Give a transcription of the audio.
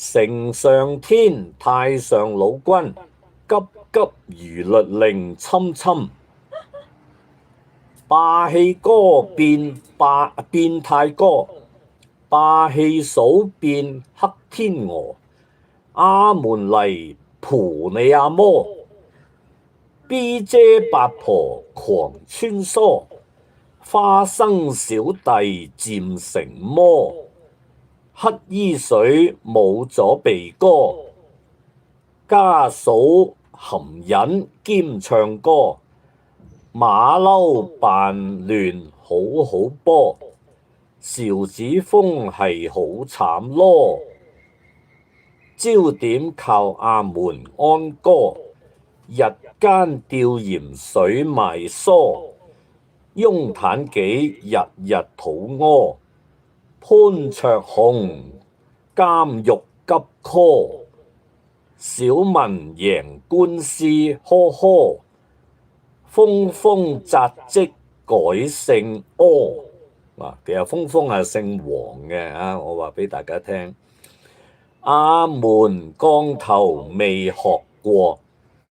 丞相天，太上老君，急急如律令，侵侵。霸氣歌變太歌，霸氣數變黑天鵝。阿門嚟蒲你阿摩，B 姐八婆狂穿梭，花生小弟漸成魔，乞衣水冇咗鼻哥，家嫂含忍兼唱歌，馬騮扮亂好好波，邵子峰係好慘囉。焦點靠阿門安歌，日間吊鹽水賣梳，翁妲己日日肚屙，潘卓雄監獄急 call， 小民贏官司呵呵，峰峰扎職改姓柯。其實峰峰係姓黃嘅，我話俾大家聽。阿門降頭未學過，